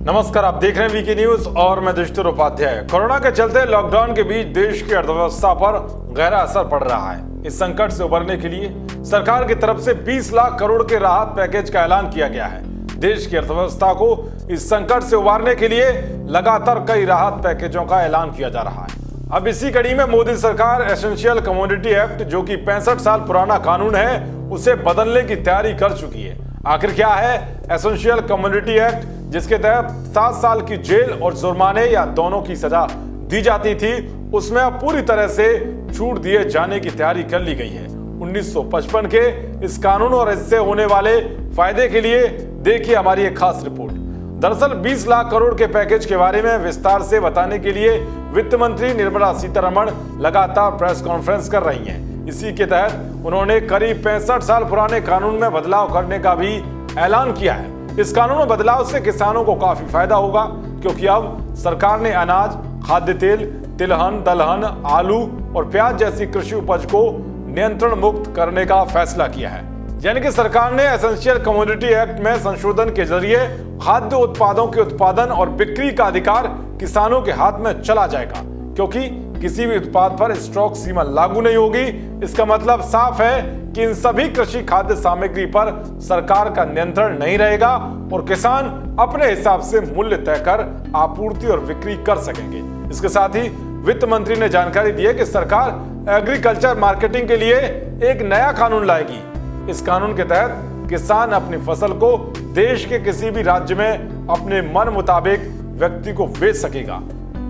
नमस्कार, आप देख रहे हैं वीके न्यूज और मैं दुष्टर उपाध्याय। कोरोना के चलते लॉकडाउन के बीच देश की अर्थव्यवस्था पर गहरा असर पड़ रहा है। इस संकट से उबरने के लिए सरकार की तरफ से 20 लाख करोड़ के राहत पैकेज का ऐलान किया गया है। देश की अर्थव्यवस्था को इस संकट से उबारने के लिए लगातार कई राहत पैकेजों का ऐलान किया जा रहा है। अब इसी कड़ी में मोदी सरकार एसेंशियल कमोडिटी एक्ट, जो कि 65 साल पुराना कानून है, उसे बदलने की तैयारी कर चुकी है। आखिर क्या है एसेंशियल कमोडिटी एक्ट, जिसके तहत 7 साल की जेल और जुर्माने या दोनों की सजा दी जाती थी, उसमें अब पूरी तरह से छूट दिए जाने की तैयारी कर ली गई है। 1955 के इस कानून और इससे होने वाले फायदे के लिए देखिए हमारी एक खास रिपोर्ट। दरअसल 20 लाख करोड़ के पैकेज के बारे में विस्तार से बताने के लिए वित्त मंत्री निर्मला सीतारमण लगातार प्रेस कॉन्फ्रेंस कर रही हैं। इसी के तहत उन्होंने करीब 65 साल पुराने कानून में बदलाव करने का भी ऐलान किया है। इस कानून में बदलाव से किसानों को काफी फायदा होगा, क्योंकि अब सरकार ने अनाज, खाद्य तेल, तिलहन, दलहन, आलू और प्याज जैसी कृषि उपज को नियंत्रण मुक्त करने का फैसला किया है। यानी कि सरकार ने एसेंशियल कमोडिटी एक्ट में संशोधन के जरिए खाद्य उत्पादों के उत्पादन और बिक्री का अधिकार किसानों के हाथ में चला जाएगा, क्योंकि किसी भी उत्पाद पर स्टॉक सीमा लागू नहीं होगी। इसका मतलब साफ है कि इन सभी कृषि खाद्य सामग्री पर सरकार का नियंत्रण नहीं रहेगा और किसान अपने हिसाब से मूल्य तय कर आपूर्ति और बिक्री कर सकेंगे। इसके साथ ही वित्त मंत्री ने जानकारी दी है कि सरकार एग्रीकल्चर मार्केटिंग के लिए एक नया कानून लाएगी। इस कानून के तहत किसान अपनी फसल को देश के किसी भी राज्य में अपने मन मुताबिक व्यक्ति को बेच सकेगा।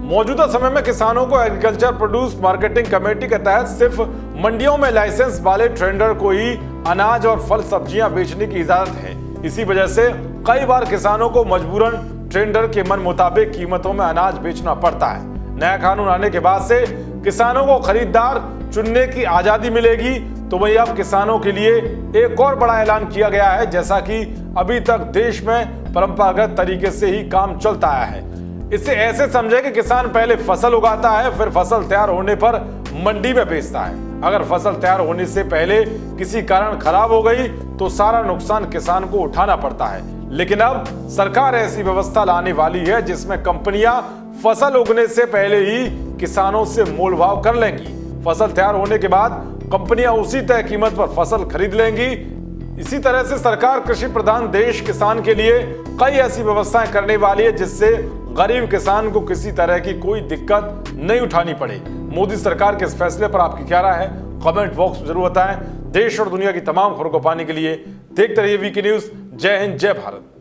मौजूदा समय में किसानों को एग्रीकल्चर प्रोड्यूस मार्केटिंग कमेटी के तहत सिर्फ मंडियों में लाइसेंस वाले ट्रेडर को ही अनाज और फल सब्जियां बेचने की इजाजत है। इसी वजह से कई बार किसानों को मजबूरन ट्रेडर के मन मुताबिक कीमतों में अनाज बेचना पड़ता है। नया कानून आने के बाद से किसानों को खरीदार चुनने की आजादी मिलेगी। तो वही अब किसानों के लिए एक और बड़ा ऐलान किया गया है। जैसा कि अभी तक देश में परंपरागत तरीके से ही काम चलता आया है, इसे ऐसे समझे कि किसान पहले फसल उगाता है, फिर फसल तैयार होने पर मंडी में बेचता है। अगर फसल तैयार होने से पहले किसी कारण खराब हो गई तो सारा नुकसान किसान को उठाना पड़ता है। लेकिन अब सरकार ऐसी व्यवस्था लाने वाली है जिसमें कंपनियां फसल उगने से पहले ही किसानों से मोल भाव कर लेंगी। फसल तैयार होने के बाद कंपनियां उसी तय कीमत पर फसल खरीद लेंगी। इसी तरह से सरकार कृषि प्रधान देश किसान के लिए कई ऐसी व्यवस्थाएं करने वाली है जिससे गरीब किसान को किसी तरह की कोई दिक्कत नहीं उठानी पड़े। मोदी सरकार के इस फैसले पर आपकी क्या राय है, कमेंट बॉक्स में जरूर बताएं। देश और दुनिया की तमाम खबरों को पाने के लिए देखते रहिए वीके न्यूज। जय हिंद, जय भारत।